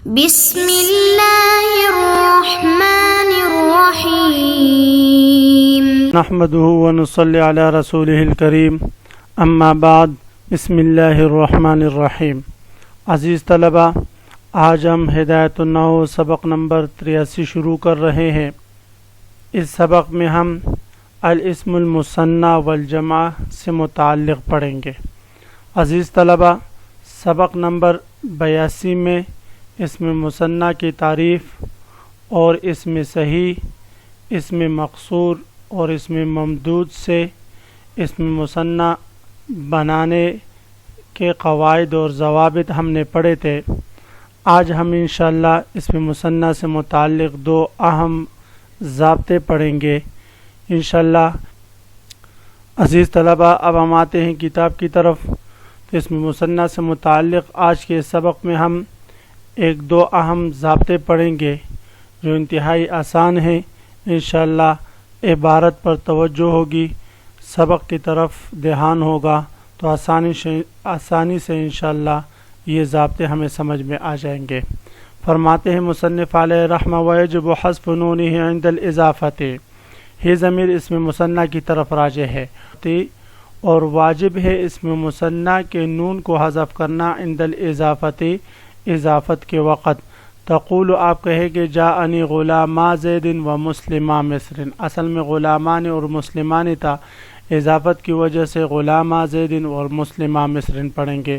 بسم اللہ الرحمن الرحیم نحمده ونصلی علی رسوله الکریم اما بعد بسم اللہ الرحمن الرحیم۔ عزیز طلبہ، آج ہم ہدایت النحو سبق نمبر 83 شروع کر رہے ہیں۔ اس سبق میں ہم الاسم المثنی والجمع سے متعلق پڑھیں گے۔ عزیز طلبہ، سبق نمبر 82 میں اسم مثنی کی تعریف اور اسم صحیح، اسم مقصور اور اسم ممدود سے اسم مثنی بنانے کے قواعد اور ضوابط ہم نے پڑھے تھے۔ آج ہم انشاءاللہ اسم مثنی سے متعلق دو اہم ضابطے پڑھیں گے انشاءاللہ۔ عزیز طلبہ، اب ہم آتے ہیں کتاب کی طرف۔ تو اسم مثنی سے متعلق آج کے سبق میں ہم ایک دو اہم ضابطے پڑھیں گے جو انتہائی آسان ہیں۔ انشاءاللہ عبارت پر توجہ ہوگی، سبق کی طرف دھیان ہوگا تو آسانی سے انشاءاللہ یہ ضابطے ہمیں سمجھ میں آ جائیں گے۔ فرماتے ہیں مصنف علیہ رحمہ ویجب حذف نونہ عند الاضافۃ، یہ ضمیر اسم مثنی کی طرف راجع ہے اور واجب ہے اسم مثنی کے نون کو حذف کرنا عند الاضافۃ، اضافت کے وقت۔ تقول، آپ کہے کہ جاءنی غلاما زید و مسلما مصر، اصل میں غلامان اور مسلمان تھا، اضافت کی وجہ سے غلاما زید اور مسلما مصر پڑھیں گے۔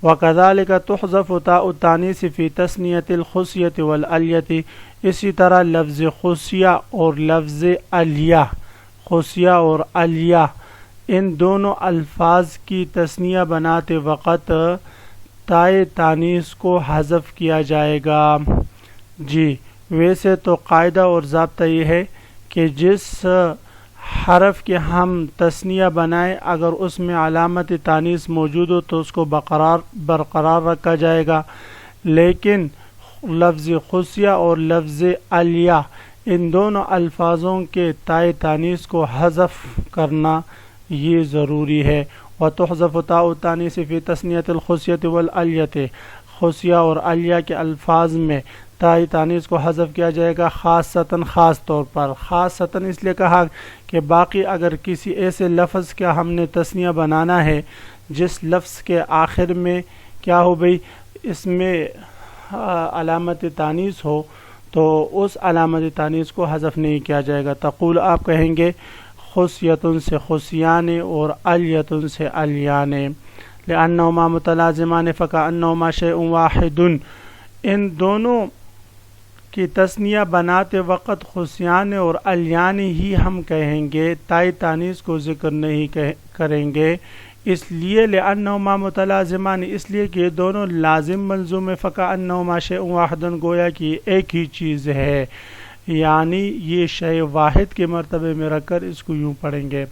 وَكَذَلِكَ تُحْذَفُ تاء التانیث فی تثنیۃ الخصیۃ والعلیۃ، اسی طرح لفظ خصیہ اور لفظ علیہ، خصیہ اور علیہ ان دونوں الفاظ کی تثنیہ بناتے وقت تائے تانیث کو حذف کیا جائے گا۔ جی، ویسے تو قاعدہ اور ضابطہ یہ ہے کہ جس حرف کے ہم تثنیہ بنائیں اگر اس میں علامت تانیث موجود ہو تو اس کو برقرار رکھا جائے گا، لیکن لفظ خصیہ اور لفظ علیہ ان دونوں الفاظوں کے تائے تانیث کو حذف کرنا یہ ضروری ہے۔ وَتُحْذَفُ تاء التانیث فی تثنیۃ الخصیۃ والعلیۃ، خصیہ اور علیہ کے الفاظ میں تائے تانیث کو حذف کیا جائے گا، خاصتاً خاص طور پر۔ خاصتاً اس لیے کہا کہ باقی اگر کسی ایسے لفظ کا ہم نے تثنیہ بنانا ہے جس لفظ کے آخر میں کیا ہو بھئی اس میں علامت تانیث ہو تو اس علامت تانیث کو حذف نہیں کیا جائے گا۔ تقول، آپ کہیں گے خصیتن سے خصیان اور علیتن سے علیان، لأنہما متلازمان فکأنہما شیء واحد، ان دونوں کی تثنیہ بناتے وقت خصیان اور علیان ہی ہم کہیں گے، تائے تانیث کو ذکر نہیں کریں گے، اس لیے لأنہما متلازمان، اس لیے کہ یہ دونوں لازم ملزوم فکأنہما شیء واحد، گویا کہ ایک ہی چیز ہے، یعنی یہ شے واحد کے مرتبے میں رکھ کر اس کو یوں پڑھیں گے۔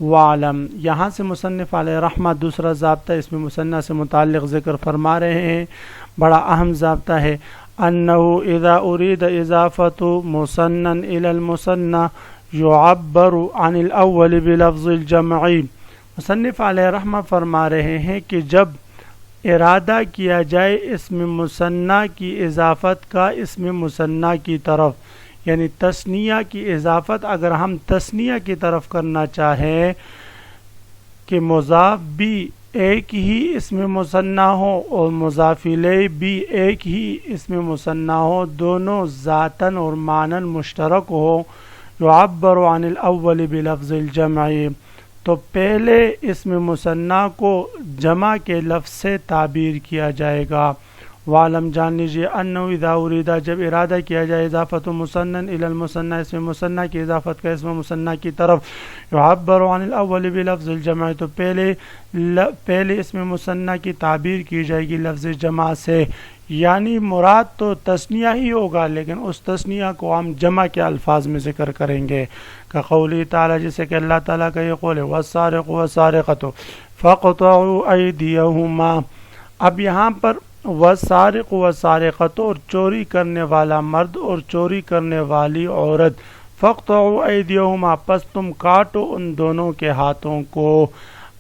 وعلم، یہاں سے مصنف علیہ رحمہ دوسرا ضابطہ اسم مثنی سے متعلق ذکر فرما رہے ہیں، بڑا اہم ضابطہ ہے۔ انہ اذا ارید اضافۃ مثنی الی المثنی یعبر عن الاول بلفظ الجمع، مصنف علیہ رحمہ فرما رہے ہیں کہ جب ارادہ کیا جائے اسم مثنی کی اضافت کا اسم مثنی کی طرف، یعنی تثنیہ کی اضافت اگر ہم تثنیہ کی طرف کرنا چاہیں کہ مضاف بھی ایک ہی اسم مثنی ہو اور مضاف الیہ بھی ایک ہی اسم مثنی ہو، دونوں ذاتاً اور معناً مشترک ہو، یعبر عن الاول بلفظ الجمع، تو پہلے اسم مثنی کو جمع کے لفظ سے تعبیر کیا جائے گا۔ وعلم، جان لیجیے، انہ اذا اریدہ، جب ارادہ کیا جائے اضافت مثنی الی المثنی، اسم مثنی کی اضافت کا اسم مثنی کی طرف، یعبر عن الاول بلفظ الجمع، تو پہلے اسم مثنی کی تعبیر کی جائے گی لفظ جمع سے، یعنی مراد تو تثنیہ ہی ہوگا لیکن اس تثنیہ کو ہم جمع کے الفاظ میں ذکر کریں گے، کقولی تعالی، جیسے کہ اللہ تعالیٰ کا یہ قول ہے والسارق والسارقۃ فاقطعوا ایدیہما۔ اب یہاں پر والسارق والسارقۃ، اور چوری کرنے والا مرد اور چوری کرنے والی عورت، فاقطعوا ایدیہما، پس تم کاٹو ان دونوں کے ہاتھوں کو۔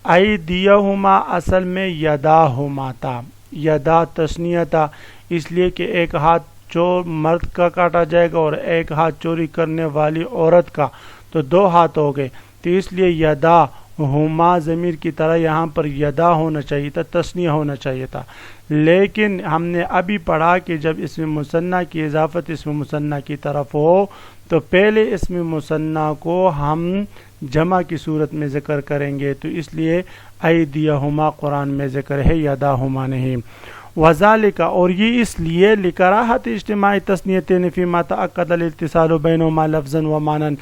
ایدیہما اصل میں یداہما تھا، یدا تثنیہ تھا، اس لیے کہ ایک ہاتھ چور مرد کا کاٹا جائے گا اور ایک ہاتھ چوری کرنے والی عورت کا، تو 2 ہاتھ ہو گئے، تو اس لیے یدا ہما ضمیر کی طرح یہاں پر یدا ہونا چاہیے تھا، تثنیہ ہونا چاہیے تھا، لیکن ہم نے ابھی پڑھا کہ جب اسم مثنیٰ کی اضافت اسم مثنیٰ کی طرف ہو تو پہلے اسم مثنیٰ کو ہم جمع کی صورت میں ذکر کریں گے، تو اس لیے ایدیہما قرآن میں ذکر ہے، یداہما نہیں۔ وذالک، اور یہ اس لیے لکراہت اجتماع تثنیتین فیما تأکد الاتصال بینہما لفظا و معنی،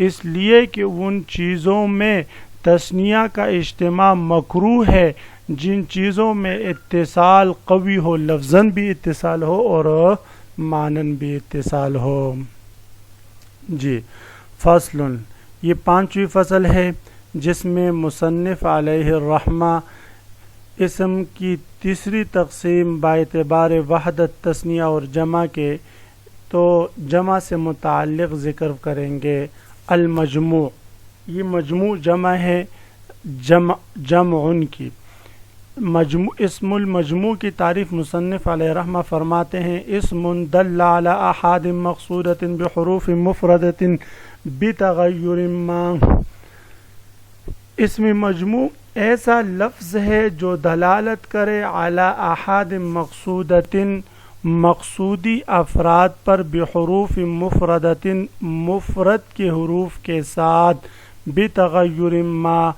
اس لیے کہ ان چیزوں میں تثنیہ کا اجتماع مکروہ ہے جن چیزوں میں اتصال قوی ہو، لفظاً بھی اتصال ہو اور معنن بھی اتصال ہو۔ جی، فصل، یہ 5ویں فصل ہے جس میں مصنف علیہ الرحمہ اسم کی تیسری تقسیم باعتبار وحدت تثنیہ اور جمع کے، تو جمع سے متعلق ذکر کریں گے۔ المجموع، یہ مجموع جمع ہے، جمع کی مجموع، اسم المجموع کی تعریف مصنف علیہ رحمہ فرماتے ہیں، اسم دل علی احاد مقصودۃ بحروف مفردۃ بتغیر ما، اسم مجموع ایسا لفظ ہے جو دلالت کرے علی احاد مقصودۃ، مقصودی افراد پر، بحروف مفردۃ، مفرد کے حروف کے ساتھ، بتغیر ما،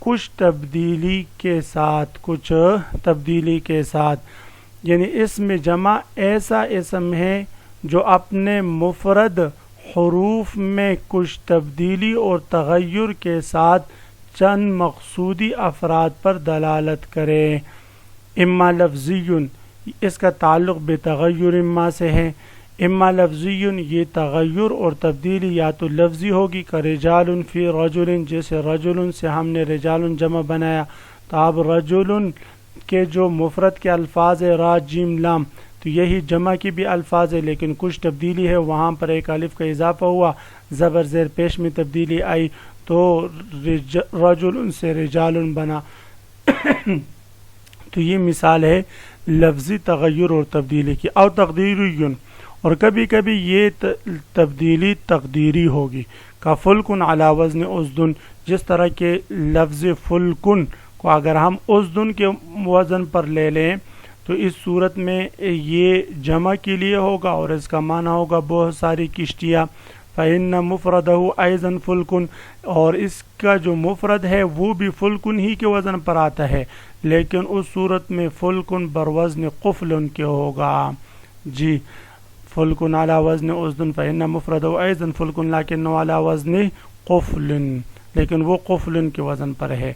کچھ تبدیلی کے ساتھ، کچھ تبدیلی کے ساتھ، یعنی اسم جمع ایسا اسم ہے جو اپنے مفرد حروف میں کچھ تبدیلی اور تغیر کے ساتھ چند مقصودی افراد پر دلالت کرے۔ اما لفظی، اس کا تعلق بتغیر ما سے ہے، اما لفظی، یہ تغیر اور تبدیلی یا تو لفظی ہوگی کہ رجال فی رجل، جیسے رجل سے ہم نے رجال جمع بنایا، تو اب رجل کے جو مفرد کے الفاظ را جیم لام، تو یہی جمع کی بھی الفاظ ہے لیکن کچھ تبدیلی ہے، وہاں پر ایک الف کا اضافہ ہوا، زبر زیر پیش میں تبدیلی آئی، تو رجل سے رجال بنا۔ تو یہ مثال ہے لفظی تغیر اور تبدیلی کی۔ او تقدیری، اور کبھی کبھی یہ تبدیلی تقدیری ہوگی، کا فلکن علی وزن اسدن، جس طرح کے لفظ فلکن کو اگر ہم اسدن کے وزن پر لے لیں تو اس صورت میں یہ جمع کے لیے ہوگا اور اس کا معنی ہوگا بہت ساری کشتیاں۔ فإن مفردہ ایضا فلکن، اور اس کا جو مفرد ہے وہ بھی فلکن ہی کے وزن پر آتا ہے، لیکن اس صورت میں فلکن بروزن قفل کے ہوگا۔ جی، فلکن علی وزن اسدن فإن مفردہ ایضا فلکن لیکنہ علی وزن قفل، لیکن وہ قفل کے وزن پر ہے۔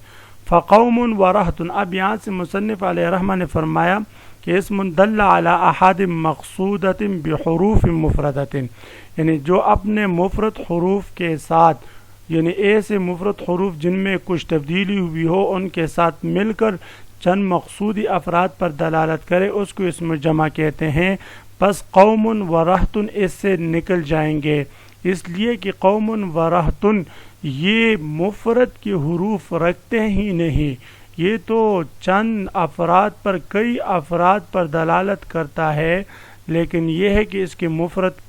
فقوم ورہت، اب یہاں سے مصنف علیہ رحمہ نے فرمایا کہ اسم دل علی احاد مقصودۃ بحروف مفردۃ، یعنی جو اپنے مفرد حروف کے ساتھ، یعنی ایسے مفرد حروف جن میں کچھ تبدیلی ہوئی ہو، ان کے ساتھ مل کر چند مقصودی افراد پر دلالت کرے، اس کو اسم جمع کہتے ہیں۔ پس قوم و رہتن اس سے نکل جائیں گے، اس لیے کہ قوم و رہتن یہ مفرد کے حروف رکھتے ہی نہیں، یہ تو چند افراد پر، کئی افراد پر دلالت کرتا ہے، لیکن یہ ہے کہ اس کے مفرد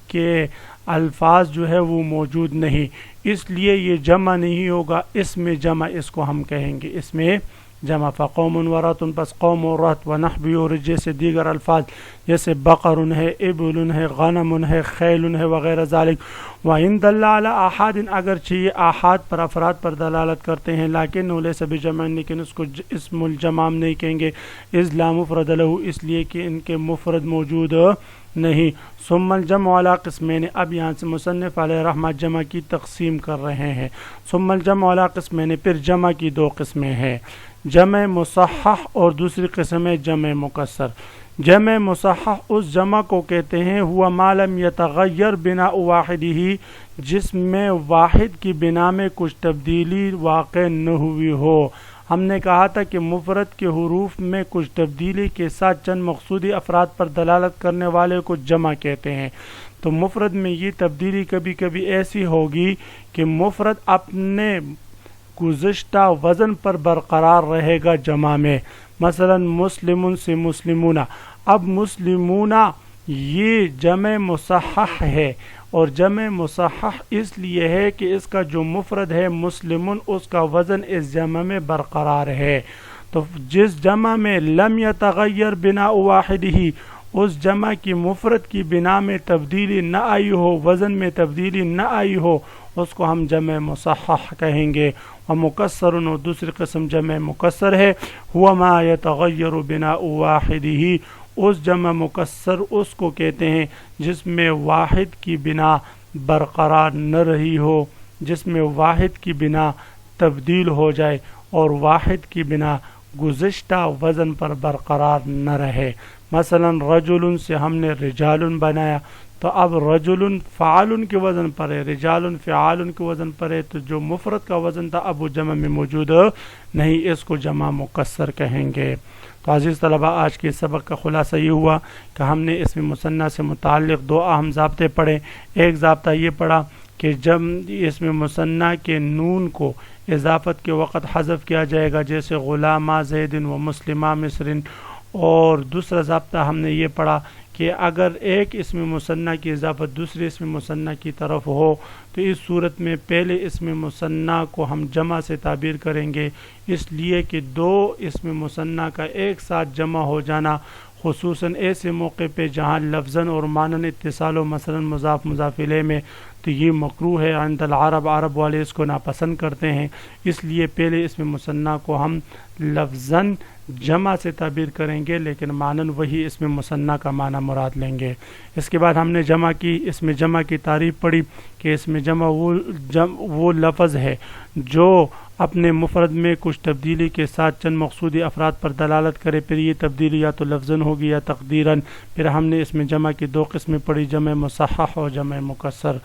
کے الفاظ جو ہے وہ موجود نہیں، اس لیے یہ جمع نہیں ہوگا، اس میں جمع اس کو ہم کہیں گے، اس میں جمع۔ فقوم ورہت، پس قوم و رہت و نحوی، اور جیسے دیگر الفاظ جیسے بقر ہے، ابل ہے، غنم ہے، خیل ہے وغیرہ ذالک۔ وَإِن دَلَّ عَلَىٰ أَحَادٍ، اگرچہ یہ آحاد پر، افراد پر دلالت کرتے ہیں، لیکن ليس بجمع، لیکن اس کو اسم الجمع نہیں کہیں گے، اذ لا مفرد له، اس لیے کہ ان کے مفرد موجود نہیں۔ ثم الجمع علی قسمین، اب یہاں سے مصنف علیہ رحمہ جمع کی تقسیم کر رہے ہیں۔ ثم الجمع علی قسمین، پھر جمع کی 2 قسمیں ہیں، جمع مصحح اور دوسری قسم ہے جمع مکسر۔ جمع مصحح اس جمع کو کہتے ہیں، ہوا ما لم یتغیر بناء واحدہ، جس میں واحد کی بنا میں کچھ تبدیلی واقع نہ ہوئی ہو۔ ہم نے کہا تھا کہ مفرد کے حروف میں کچھ تبدیلی کے ساتھ چند مقصودی افراد پر دلالت کرنے والے کو جمع کہتے ہیں، تو مفرد میں یہ تبدیلی کبھی کبھی ایسی ہوگی کہ مفرد اپنے گزشتہ وزن پر برقرار رہے گا جمع میں، مثلا مسلم سے مسلمون، اب مسلمون یہ جمع مصحح ہے، اور جمع مصحح اس لیے ہے کہ اس کا جو مفرد ہے مسلمون، اس کا وزن اس جمع میں برقرار ہے۔ تو جس جمع میں لم یتغیر بنا واحد ہی، اس جمع کی مفرد کی بنا میں تبدیلی نہ آئی ہو، وزن میں تبدیلی نہ آئی ہو، اس کو ہم جمع مصحح کہیں گے۔ اور مکسر، اور دوسری قسم جمع مکسر ہے، ہوا ما یتغیر بنا واحد ہی، اس جمع مکسر اس کو کہتے ہیں جس میں واحد کی بنا برقرار نہ رہی ہو، جس میں واحد کی بنا تبدیل ہو جائے اور واحد کی بنا گزشتہ وزن پر برقرار نہ رہے۔ مثلا رجل سے ہم نے رجال بنایا، تو اب رجل فعال کے وزن پر ہے، رجال فعال کے وزن پر ہے، تو جو مفرد کا وزن تھا اب وہ جمع میں موجود نہیں، اس کو جمع مکسر کہیں گے۔ تو عزیز طلبہ، آج کے سبق کا خلاصہ یہ ہوا کہ ہم نے اسم مثنیٰ سے متعلق دو اہم ضابطے پڑھے۔ ایک ضابطہ یہ پڑھا کہ جب اسم مثنیٰ کے نون کو اضافت کے وقت حذف کیا جائے گا، جیسے غلامہ زید و مسلمہ مصر، اور دوسرا ضابطہ ہم نے یہ پڑھا کہ اگر ایک اسم مثنیٰ کی اضافت دوسرے اسم مثنیٰ کی طرف ہو تو اس صورت میں پہلے اسم مثنیٰ کو ہم جمع سے تعبیر کریں گے، اس لیے کہ دو اسم مثنیٰ کا ایک ساتھ جمع ہو جانا، خصوصاً ایسے موقع پہ جہاں لفظاً اور معناً اتصال و مثلاً مضاف مضاف الیہ میں، تو یہ مکروہ ہے عند العرب، عرب والے اس کو ناپسند کرتے ہیں، اس لیے پہلے اسم مثنیٰ کو ہم لفظاً جمع سے تعبیر کریں گے لیکن معناً وہی اسم مثنیٰ کا معنی مراد لیں گے۔ اس کے بعد ہم نے اسم جمع کی تعریف پڑھی کہ اسم جمع وہ لفظ ہے جو اپنے مفرد میں کچھ تبدیلی کے ساتھ چند مقصودی افراد پر دلالت کرے، پھر یہ تبدیلی یا تو لفظاً ہوگی یا تقدیراً۔ پھر ہم نے اسم جمع کی دو قسمیں پڑھی، جمع مصحح اور جمع مکسر۔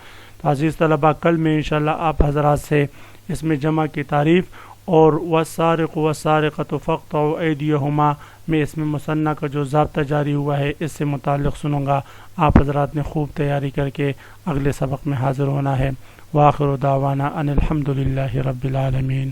تو عزیز طلبہ، کل میں انشاءاللہ آپ حضرات سے اسم جمع کی تعریف اور والسارق والسارقۃ فاقطعوا ایدیہما میں اسم مثنیٰ کا جو ضابطہ جاری ہوا ہے اس سے متعلق سنوں گا۔ آپ حضرات نے خوب تیاری کر کے اگلے سبق میں حاضر ہونا ہے۔ وآخر دعوانا ان الحمد للہ رب العالمین۔